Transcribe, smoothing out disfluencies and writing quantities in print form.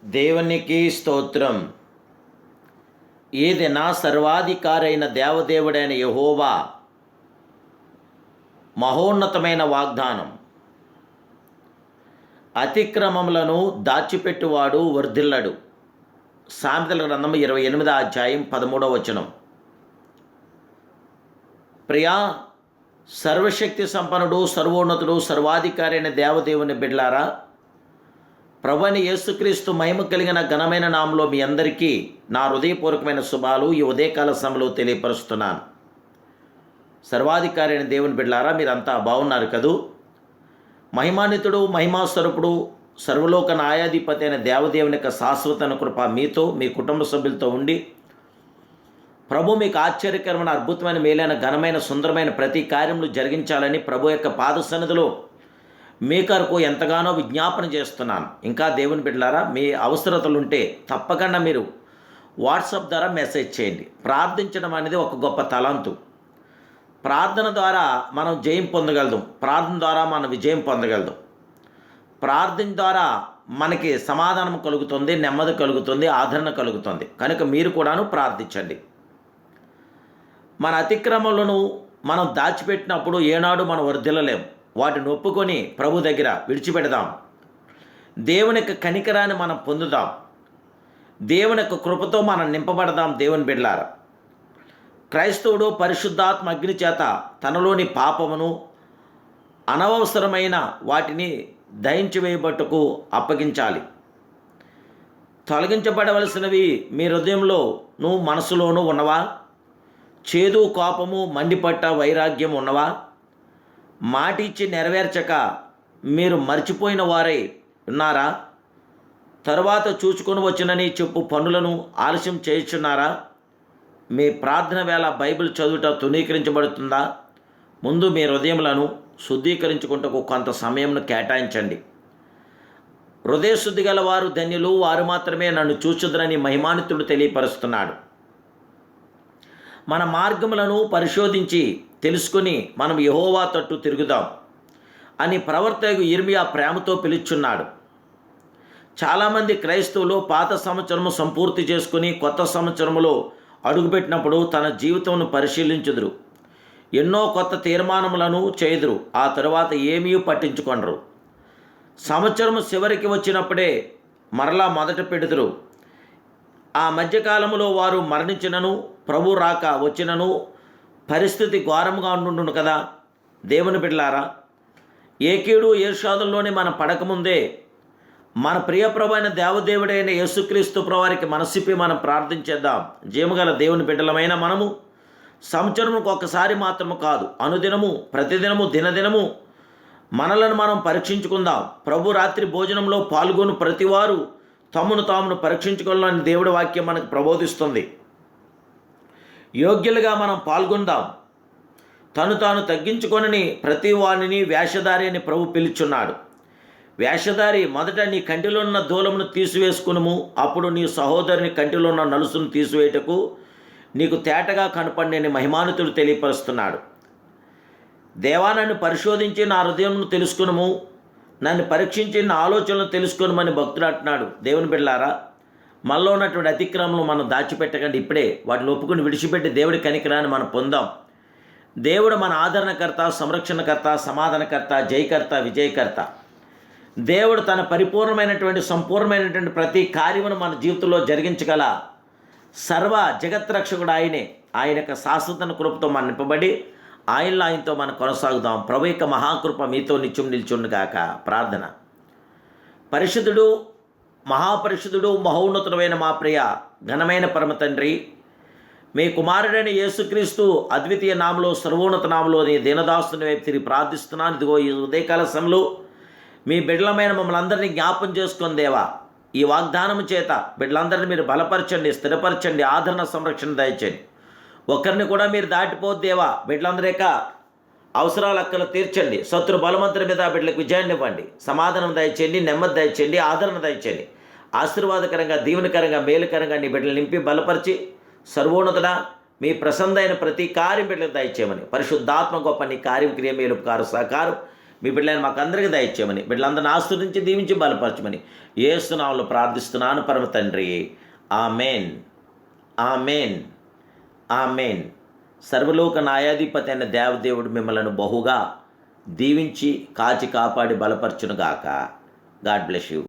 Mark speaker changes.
Speaker 1: దేవునికి స్తోత్రం. ఏదైనా సర్వాధికారైన దేవదేవుడైన యెహోవా మహోన్నతమైన వాగ్దానం. అతిక్రమములను దాచిపెట్టువాడు వర్ధిల్లడు. సామెతల గ్రంథం 28వ అధ్యాయం 13వ వచనం. ప్రియా, సర్వశక్తి సంపన్నుడు, సర్వోన్నతుడు, సర్వాధికారైన దేవదేవుని బిడ్డలారా, ప్రభువైన యేసుక్రీస్తు మహిమ కలిగిన ఘనమైన నామములో మీ అందరికీ నా హృదయపూర్వకమైన శుభాలు ఈ ఉదయకాల సమయంలో తెలియపరుస్తున్నాను. సర్వాధికారి అయిన దేవుని బిడ్డలారా, మీరంతా బాగున్నారు కదూ? మహిమాన్వితుడు, మహిమాస్వరూపుడు, సర్వలోక న్యాయాధిపతి అయిన దేవదేవుని యొక్క శాశ్వత కృప మీతో, మీ కుటుంబ సభ్యులతో ఉండి, ప్రభు మీకు ఆశ్చర్యకరమైన, అద్భుతమైన, మేలైన, ఘనమైన, సుందరమైన ప్రతి కార్యములు జరిగించాలని ప్రభు యొక్క పాద సన్నిధిలో మీ కొరకు ఎంతగానో విజ్ఞాపన చేస్తున్నాను. ఇంకా దేవుని బిడ్డలారా, మీ అవసరతలుంటే తప్పకుండా మీరు వాట్సాప్ ద్వారా మెసేజ్ చేయండి. ప్రార్థించడం అనేది ఒక గొప్ప తలంతు. ప్రార్థన ద్వారా మనం జయం పొందగలదు. ప్రార్థన ద్వారా మనం విజయం పొందగలదు. ప్రార్థన ద్వారా మనకి సమాధానం కలుగుతుంది, నెమ్మది కలుగుతుంది, ఆదరణ కలుగుతుంది. కనుక మీరు కూడాను ప్రార్థించండి. మన అతిక్రమలను మనం దాచిపెట్టినప్పుడు ఏనాడు మనం వర్ధిల్లలేం. వాటిని ఒప్పుకొని ప్రభు దగ్గర విడిచిపెడదాం. దేవుని యొక్క కనికరాన్ని మనం పొందుదాం. దేవుని యొక్క కృపతో మనం నింపబడదాం. దేవుని బిడ్డలారా, క్రైస్తవుడు పరిశుద్ధాత్మ అగ్ని చేత తనలోని పాపమును, అనవసరమైన వాటిని దహించివేయబట్టుకు అప్పగించాలి. తొలగించబడవలసినవి మీ హృదయంలోనూ మనసులోనూ ఉన్నవా? చేదు, కోపము, మండిపట్ట, వైరాగ్యం ఉన్నవా? మాట ఇచ్చి నెరవేర్చక మీరు మర్చిపోయిన వారై ఉన్నారా? తరువాత చూచుకొని వచ్చినని చెప్పు పనులను ఆలస్యం చేయుచున్నారా? మీ ప్రార్థన వేళ బైబిల్ చదువుట తునీకరించబడుతుందా? ముందు మీ హృదయములను శుద్ధీకరించుకుంటకు కొంత సమయంను కేటాయించండి. హృదయశుద్ధి గల వారు ధన్యులు, వారు మాత్రమే నన్ను చూచుదురని మహిమాన్వితుడు తెలియపరుస్తున్నాడు. మన మార్గములను పరిశోధించి తెలుసుకుని మనం యెహోవా తట్టు తిరుగుదాం అని ప్రవక్త యిర్మీయా ప్రేమతో పిలుచున్నాడు. చాలామంది క్రైస్తవులు పాత సంవత్సరము సంపూర్తి చేసుకుని కొత్త సంవత్సరములో అడుగుపెట్టినప్పుడు తన జీవితంను పరిశీలించుదురు. ఎన్నో కొత్త తీర్మానములను చేయుదురు. ఆ తరువాత ఏమీ పట్టించుకొనరు. సంవత్సరము చివరికి వచ్చినప్పుడే మరలా మొదట పెడుదురు. ఆ మధ్యకాలములో వారు మరణించినను, ప్రభు రాక వచ్చినను పరిస్థితి ఘోరముగా ఉండును కదా. దేవుని బిడ్డలారా, ఏ కీడు ఏ శోధనలోని మనం పడకముందే మన ప్రియప్రభు అయిన దేవదేవుడైన యేసుక్రీస్తు ప్రభువారికి మనసిప్పి మనం ప్రార్థించేద్దాం. జీవగల దేవుని బిడ్డలమైన మనము సంవత్సరముకు ఒకసారి మాత్రము కాదు, అనుదినము, ప్రతిదినము, దినదినము మనలను మనం పరీక్షించుకుందాం. ప్రభు రాత్రి భోజనంలో పాల్గొని ప్రతివారు తమను తామును పరీక్షించుకోవాలని దేవుడి వాక్యం మనకు ప్రబోధిస్తుంది. యోగ్యులుగా మనం పాల్గొందాం. తను తాను తగ్గించుకొనని ప్రతి వాణిని వేషధారి అని ప్రభు పిలుచున్నాడు. వేషధారి, మొదట నీ కంటిలో ఉన్న దూలమును తీసివేసుకునుము, అప్పుడు నీ సహోదరుని కంటిలో ఉన్న నలుసును తీసివేయటకు నీకు తేటగా కనపడినని మహిమాన్వితుడు తెలియపరుస్తున్నాడు. దేవా, నన్ను పరిశోధించి నా హృదయమును తెలుసుకునుము, నన్ను పరీక్షించి నా ఆలోచనలు తెలుసుకునమని భక్తుడు అంటున్నాడు. దేవుని బిడ్డలారా, మనలో ఉన్నటువంటి అతిక్రమలు మనం దాచిపెట్టకండి. ఇప్పుడే వాటిని ఒప్పుకుని విడిచిపెట్టి దేవుడి కనికరాన్ని మనం పొందాం. దేవుడు మన ఆదరణకర్త, సంరక్షణకర్త, సమాధానకర్త, జయకర్త, విజయకర్త. దేవుడు తన పరిపూర్ణమైనటువంటి, సంపూర్ణమైనటువంటి ప్రతి కార్యమును మన జీవితంలో జరిగించగల సర్వ జగత్రక్షకుడు ఆయనే. ఆయన యొక్క శాశ్వత కృపతో మనం నింపబడి ఆయనతో మనం కొనసాగుదాం. ప్రభు యొక్క మహాకృప మీతో నిత్యం నిల్చుండుగాక. ప్రార్థన. పరిశుద్ధుడు, మహాపరిశుద్ధుడు, మహోన్నతుడైన మా ప్రియ ఘనమైన పరమ తండ్రి, మీ కుమారుడైన యేసుక్రీస్తు అద్వితీయ నామలో, సర్వోన్నత నామలో నీ దీనదాసుని వైపు తిరిగి ప్రార్థిస్తున్నాను. ఇదిగో ఈ ఉదయకాల సమయంలో మీ బిడ్డలమైన మమ్మల్ని అందరినీ జ్ఞాపం చేసుకొని దేవా, ఈ వాగ్దానం చేత బిడ్డలందరినీ మీరు బలపరచండి, స్థిరపరచండి, ఆదరణ, సంరక్షణ దయచేయండి. ఒక్కరిని కూడా మీరు దాటిపోద్దేవా. బిడ్డలందరి యొక్క అవసరాలు అక్కలు తీర్చండి. శత్రు బలవంతుల మీద బిడ్డలకు విజయాన్ని ఇవ్వండి. సమాధానం దయచేయండి, నెమ్మది దయచేయండి, ఆదరణ దయచేయండి. ఆశీర్వాదకరంగా, దీవెనకరంగా, మేలుకరంగా నీ బిడ్డలు నింపి బలపరిచి సర్వోన్నతుడా మీ ప్రసన్నమైన ప్రతి కార్యం బిడ్డలకు దయచేయమని పరిశుద్ధాత్మ గొప్ప నీ కార్యం, క్రియ, మేలుపకారు, సహకారం మీ బిడ్డలైన మాకందరికీ దయచేయమని, బిడ్డలందరిని ఆస్వాదించి దీవించి బలపరచమని యేసు నామములో ప్రార్థిస్తున్నాను పరమ తండ్రి. Amen, amen, amen. సర్వలోక న్యాయాధిపతి అయిన దేవదేవుడు మిమ్మలను బహుగా దీవించి కాచి కాపాడి బలపరచునుగాక. God bless you.